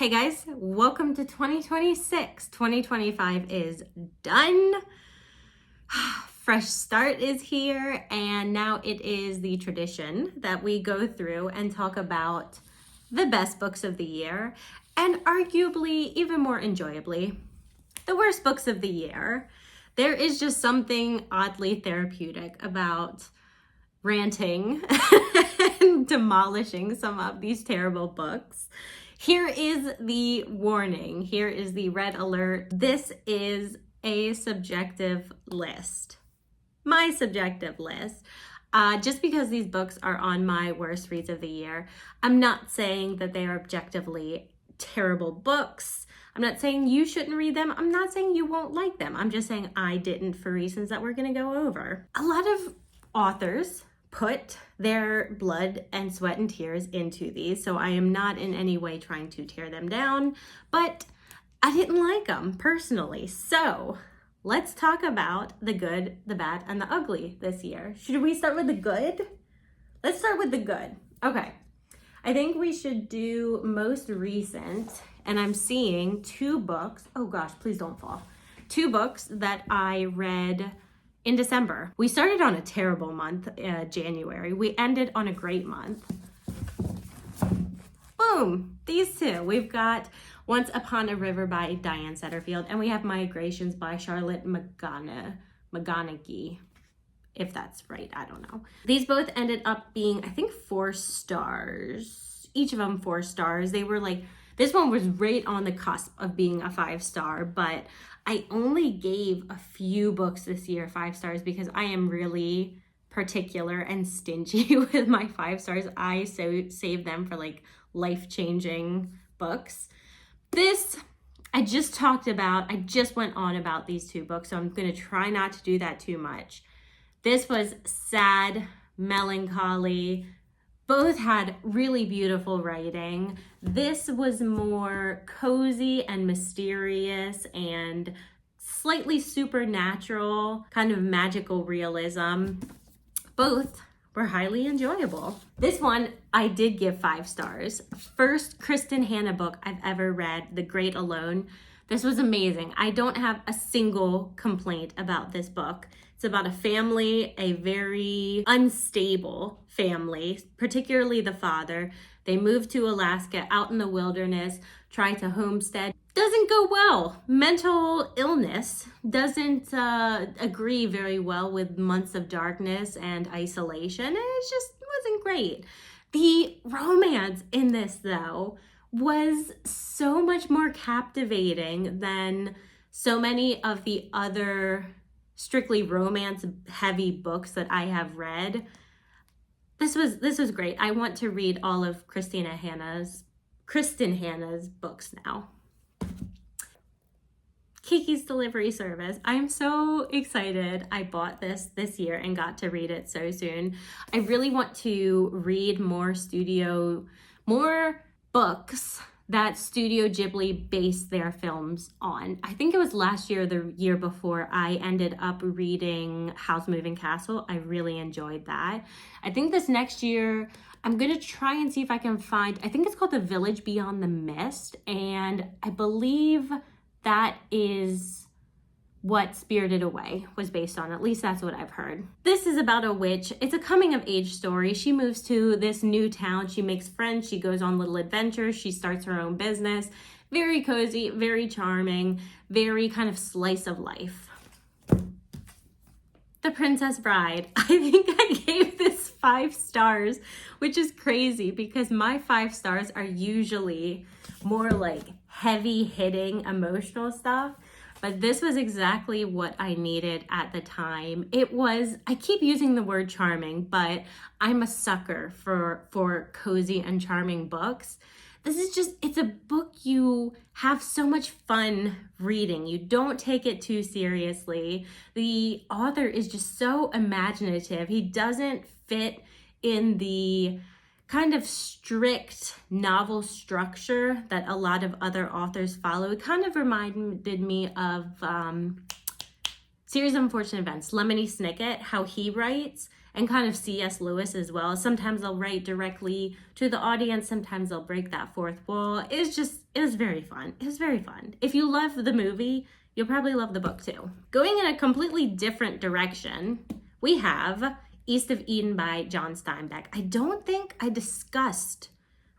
Hey guys, welcome to 2026. 2025 is done. Fresh start is here, and now it is the tradition that we go through and talk about the best books of the year, and arguably, even more enjoyably, the worst books of the year. There is just something oddly therapeutic about ranting and demolishing some of these terrible books. Here is the warning. Here is the red alert. This is a subjective list. My subjective list. Just because these books are on my worst reads of the year, I'm not saying that they are objectively terrible books. I'm not saying you shouldn't read them. I'm not saying you won't like them. I'm just saying I didn't for reasons that we're going to go over. A lot of authors put their blood and sweat and tears into these, so I am not in any way trying to tear them down, but I didn't like them personally. So let's talk about the good, the bad, and the ugly this year. Should we start with the good? Let's start with the good. Okay. I think we should do most recent, and I'm seeing two books. Oh gosh, please don't fall. Two books that I read in December. We started on a terrible month, January. We ended on a great month. Boom, these two. We've got Once Upon a River by Diane Setterfield, and we have Migrations by Charlotte McGonigal, if that's right, I don't know. These both ended up being, I think, 4 stars. Each of them 4 stars. They were like, this one was right on the cusp of being a 5-star, but I only gave a few books this year 5 stars because I am really particular and stingy with my 5 stars. I save them for like life-changing books. This, I just went on about these 2 books, so I'm going to try not to do that too much. This was sad, melancholy. Both had really beautiful writing. This was more cozy and mysterious and slightly supernatural, kind of magical realism. Both were highly enjoyable. This one I did give 5 stars. First Kristin Hannah book I've ever read, The Great Alone. This was amazing. I don't have a single complaint about this book. It's about a family, a very unstable family, particularly the father. They move to Alaska, out in the wilderness, try to homestead. Doesn't go well. Mental illness doesn't agree very well with months of darkness and isolation, and it just wasn't great. The romance in this, though, was so much more captivating than so many of the other strictly romance heavy books that I have read. This was great. I want to read all of Kristin Hannah's books now. Kiki's Delivery Service. I'm so excited I bought this year and got to read it so soon. I really want to read more books that Studio Ghibli based their films on. I think it was last year or the year before I ended up reading Howl's Moving Castle. I really enjoyed that. I think this next year I'm gonna try and see if I can find, I think it's called The Village Beyond the Mist, and I believe that is what Spirited Away was based on. At least that's what I've heard. This is about a witch. It's a coming of age story. She moves to this new town. She makes friends. She goes on little adventures. She starts her own business. Very cozy, very charming, very kind of slice of life. The Princess Bride. I think I gave this 5 stars, which is crazy because my 5 stars are usually more like heavy hitting emotional stuff. But this was exactly what I needed at the time. I keep using the word charming, but I'm a sucker for cozy and charming books. It's a book you have so much fun reading. You don't take it too seriously. The author is just so imaginative. He doesn't fit in the kind of strict novel structure that a lot of other authors follow. It kind of reminded me of Series of Unfortunate Events, Lemony Snicket, how he writes, and kind of C.S. Lewis as well. Sometimes they'll write directly to the audience. Sometimes they'll break that fourth wall. It was very fun. It was very fun. If you love the movie, you'll probably love the book too. Going in a completely different direction, we have East of Eden by John Steinbeck. I don't think I discussed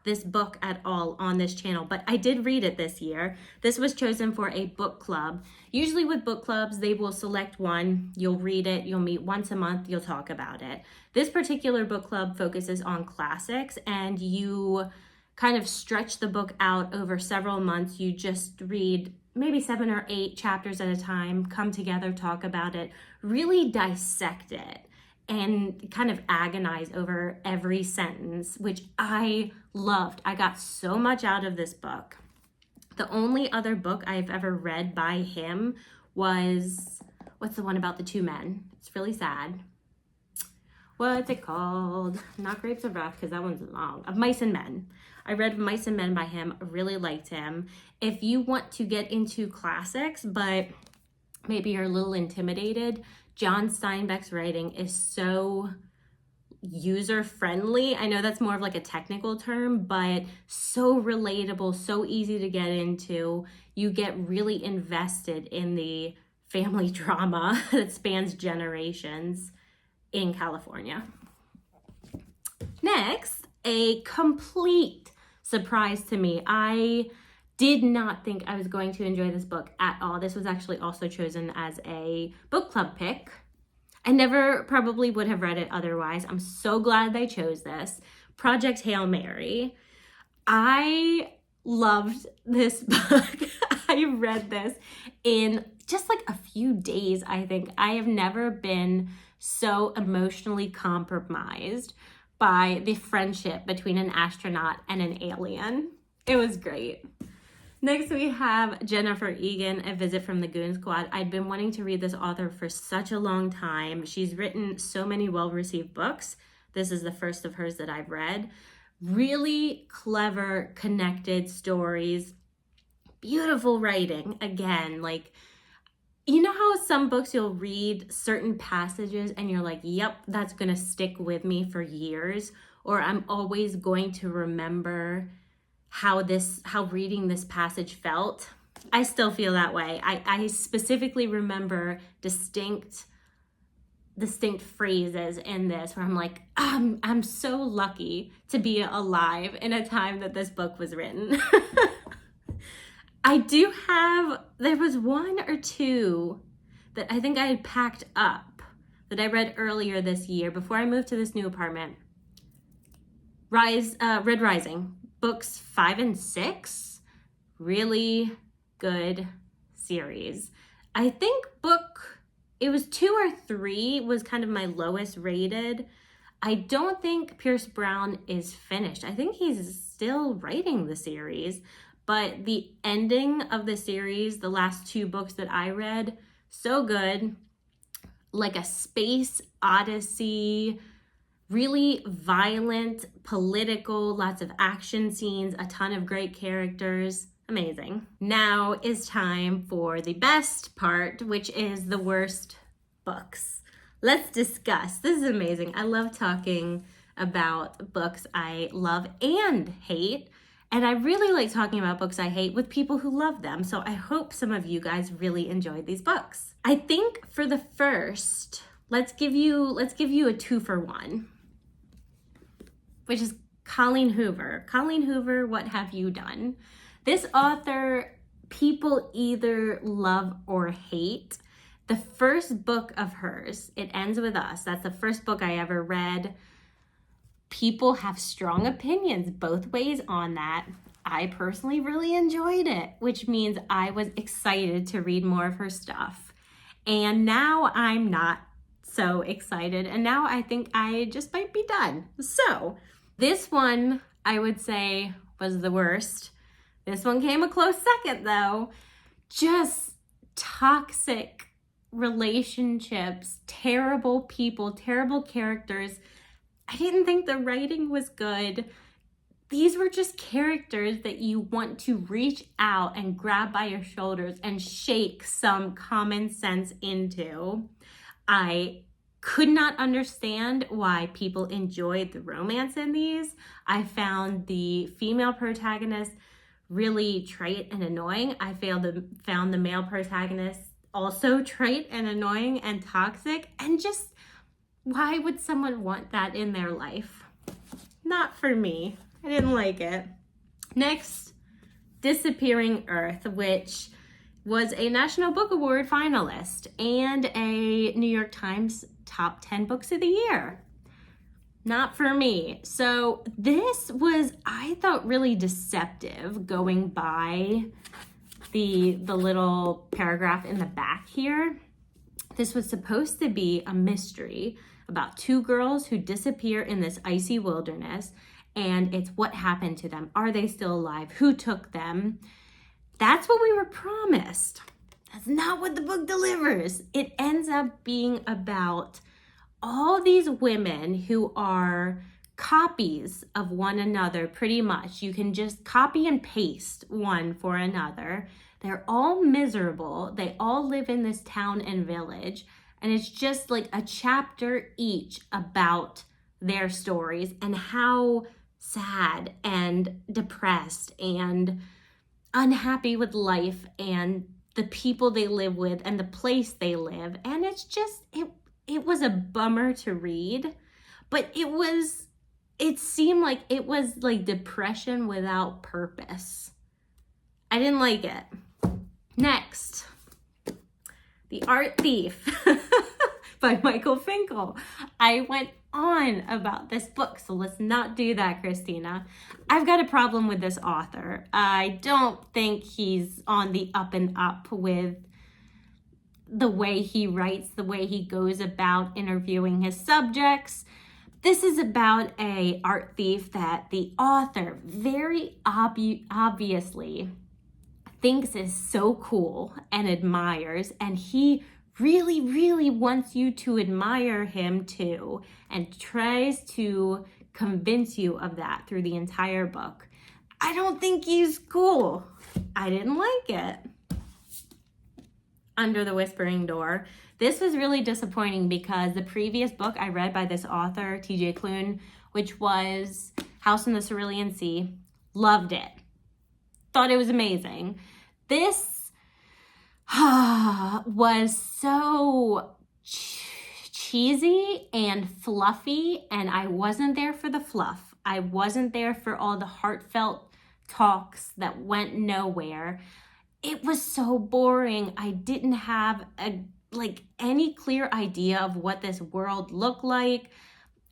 this book at all on this channel, but I did read it this year. This was chosen for a book club. Usually with book clubs, they will select one, you'll read it, you'll meet once a month, you'll talk about it. This particular book club focuses on classics, and you kind of stretch the book out over several months. You just read maybe 7 or 8 chapters at a time, come together, talk about it, really dissect it, and kind of agonize over every sentence, which I loved. I got so much out of this book. The only other book I've ever read by him was, what's the one about the 2 men? It's really sad. What's it called? Not Grapes of Wrath, because that one's long. Of Mice and Men. I read Mice and Men by him. I really liked him. If you want to get into classics, but maybe you're a little intimidated, John Steinbeck's writing is so user-friendly. I know that's more of like a technical term, but so relatable, so easy to get into. You get really invested in the family drama that spans generations in California. Next, a complete surprise to me. I did not think I was going to enjoy this book at all. This was actually also chosen as a book club pick. I never probably would have read it otherwise. I'm so glad they chose this. Project Hail Mary. I loved this book. I read this in just like a few days, I think. I have never been so emotionally compromised by the friendship between an astronaut and an alien. It was great. Next, we have Jennifer Egan, A Visit from the Goon Squad. I'd been wanting to read this author for such a long time. She's written so many well-received books. This is the first of hers that I've read. Really clever, connected stories. Beautiful writing. Again, like, you know how some books you'll read certain passages and you're like, yep, that's going to stick with me for years, or I'm always going to remember how reading this passage felt. I still feel that way. I specifically remember distinct phrases in this where I'm like, I'm so lucky to be alive in a time that this book was written. There was 1 or 2 that I think I had packed up that I read earlier this year before I moved to this new apartment. Red Rising, books 5 and 6, really good series. I think it was 2 or 3 was kind of my lowest rated. I don't think Pierce Brown is finished. I think he's still writing the series, but the ending of the series, the last 2 books that I read, so good. Like a space odyssey, really violent, political, lots of action scenes, a ton of great characters. Amazing. Now is time for the best part, which is the worst books. Let's discuss. This is amazing. I love talking about books I love and hate. And I really like talking about books I hate with people who love them. So I hope some of you guys really enjoyed these books. I think for the first, let's give you a 2-for-1, which is Colleen Hoover. Colleen Hoover, What Have You Done? This author, people either love or hate. The first book of hers, It Ends With Us, that's the first book I ever read. People have strong opinions both ways on that. I personally really enjoyed it, which means I was excited to read more of her stuff. And now I'm not so excited. And now I think I just might be done. So this one, I would say, was the worst. This one came a close second, though. Just toxic relationships, terrible people, terrible characters. I didn't think the writing was good. These were just characters that you want to reach out and grab by your shoulders and shake some common sense into. I could not understand why people enjoyed the romance in these. I found the female protagonist really trite and annoying. I found the male protagonist also trite and annoying and toxic. And just, why would someone want that in their life? Not for me. I didn't like it. Next, Disappearing Earth, which was a National Book Award finalist and a New York Times top 10 books of the year. Not for me. So this was, I thought, really deceptive, going by the little paragraph in the back here. This was supposed to be a mystery about two girls who disappear in this icy wilderness, and it's what happened to them. Are they still alive? Who took them? That's what we were promised. That's not what the book delivers. It ends up being about all these women who are copies of one another, pretty much. You can just copy and paste one for another. They're all miserable. They all live in this town and village. And it's just like a chapter each about their stories and how sad and depressed and unhappy with life and the people they live with and the place they live. And it's just, it was a bummer to read, but it seemed like it was like depression without purpose. I didn't like it. Next, The Art Thief by Michael Finkel. I went on about this book, so let's not do that, Christina. I've got a problem with this author. I don't think he's on the up and up with the way he writes, the way he goes about interviewing his subjects. This is about a art thief that the author very obviously thinks is so cool and admires, and he really, really wants you to admire him too, and tries to convince you of that through the entire book. I don't think he's cool. I didn't like it. Under the Whispering Door. This was really disappointing because the previous book I read by this author, TJ Klune, which was House in the Cerulean Sea, loved it. Thought it was amazing. This was so cheesy and fluffy, and I wasn't there for the fluff. I wasn't there for all the heartfelt talks that went nowhere. It was so boring. I didn't have any clear idea of what this world looked like.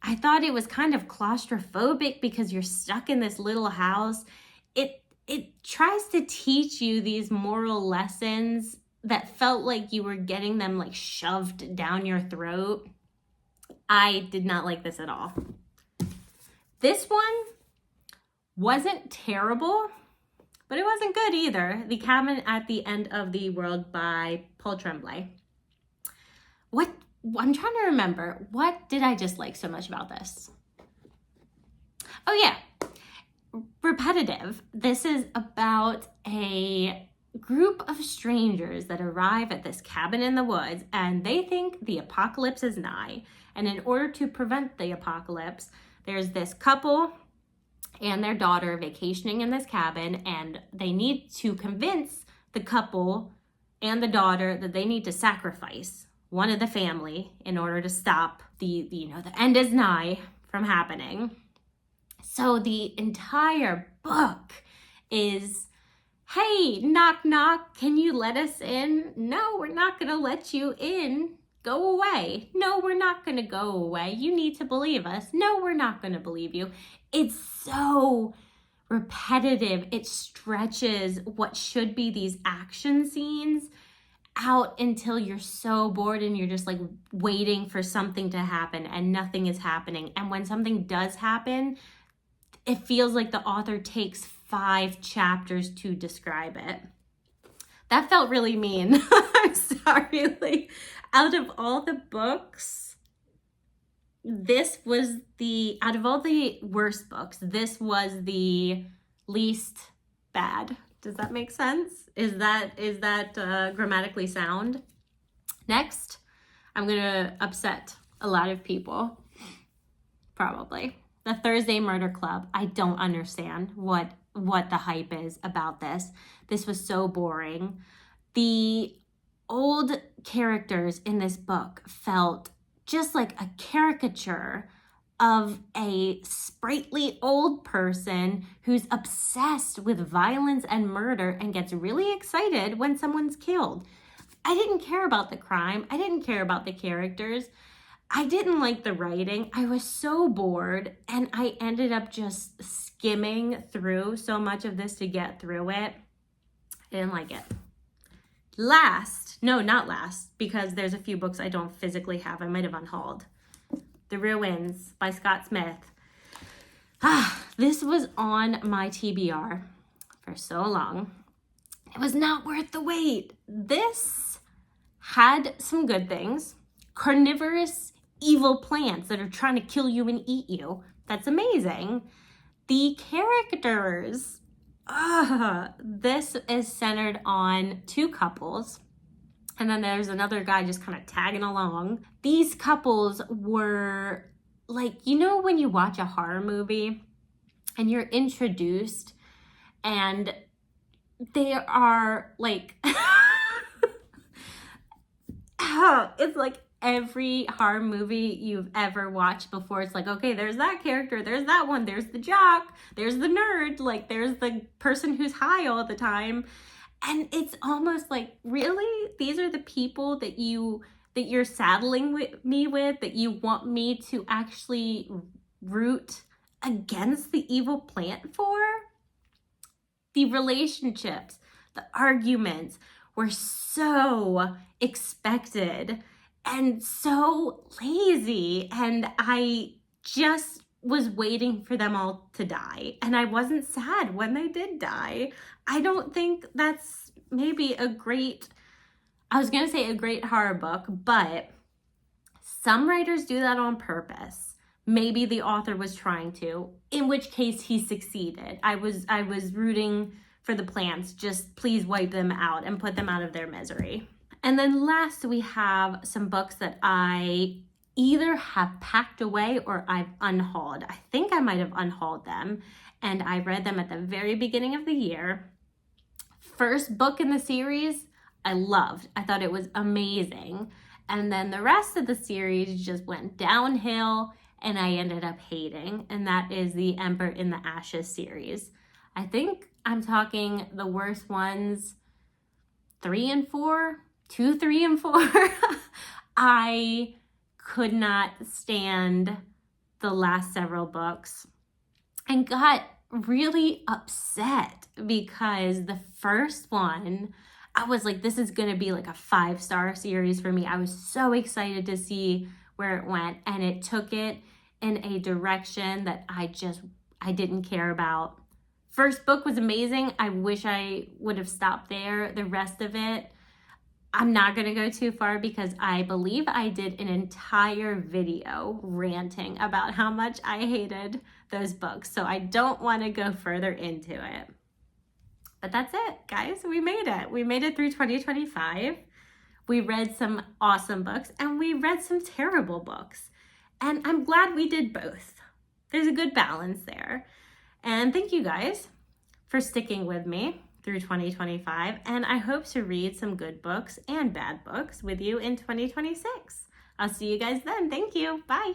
I thought it was kind of claustrophobic because you're stuck in this little house. It tries to teach you these moral lessons that felt like you were getting them like shoved down your throat. I did not like this at all. This one wasn't terrible, but it wasn't good either. The Cabin at the End of the World by Paul Tremblay. I'm trying to remember, what did I just like so much about this? Oh yeah, repetitive. This is about a group of strangers that arrive at this cabin in the woods, and they think the apocalypse is nigh. And in order to prevent the apocalypse, there's this couple and their daughter vacationing in this cabin, and they need to convince the couple and the daughter that they need to sacrifice one of the family in order to stop the end is nigh from happening. So the entire book is, hey, knock, knock, can you let us in? No, we're not going to let you in. Go away. No, we're not going to go away. You need to believe us. No, we're not going to believe you. It's so repetitive. It stretches what should be these action scenes out until you're so bored and you're just like waiting for something to happen and nothing is happening. And when something does happen, it feels like the author takes 5 chapters to describe it. That felt really mean. I'm sorry. Like, out of all the books, this was out of all the worst books, this was the least bad. Does that make sense? Is that grammatically sound? Next, I'm gonna upset A lot of people, probably. The Thursday Murder Club, I don't understand what the hype is about this. This was so boring. The old characters in this book felt just like a caricature of a sprightly old person who's obsessed with violence and murder and gets really excited when someone's killed. I didn't care about the crime. I didn't care about the characters. I didn't like the writing. I was so bored, and I ended up just skimming through so much of this to get through it. I didn't like it. Not last, because there's a few books I don't physically have. I might have unhauled. The Ruins by Scott Smith. This was on my TBR for so long. It was not worth the wait. This had some good things. Carnivorous evil plants that are trying to kill you and eat you. That's amazing. The characters. This is centered on two couples. And then there's another guy just kind of tagging along. These couples were like, you know, when you watch a horror movie and you're introduced and they are like, it's like every horror movie you've ever watched before. It's like, okay, there's that character, there's that one, there's the jock, there's the nerd, like there's the person who's high all the time. And it's almost like, really? These are the people that you're saddling me with, that you want me to actually root against the evil plant for? The relationships, the arguments were so expected and so lazy, and I just was waiting for them all to die, and I wasn't sad when they did die. I don't think that's maybe a great horror book, but some writers do that on purpose. Maybe the author was trying to, in which case he succeeded. I was rooting for the plants. Just please wipe them out and put them out of their misery. And then last, we have some books that I either have packed away or I've unhauled. I think I might have unhauled them, and I read them at the very beginning of the year. First book in the series, I loved. I thought it was amazing. And then the rest of the series just went downhill, and I ended up hating, and that is the Ember in the Ashes series. I think I'm talking the worst ones, 3 and 4, 2, 3, and 4. I could not stand the last several books and got really upset because the first one, I was like, this is going to be like a 5-star series for me. I was so excited to see where it went, and it took it in a direction that I didn't care about. First book was amazing. I wish I would have stopped there. The rest of it, I'm not going to go too far because I believe I did an entire video ranting about how much I hated those books. So I don't want to go further into it. But that's it, guys. We made it. We made it through 2025. We read some awesome books and we read some terrible books. And I'm glad we did both. There's a good balance there. And thank you guys for sticking with me through 2025. And I hope to read some good books and bad books with you in 2026. I'll see you guys then. Thank you. Bye.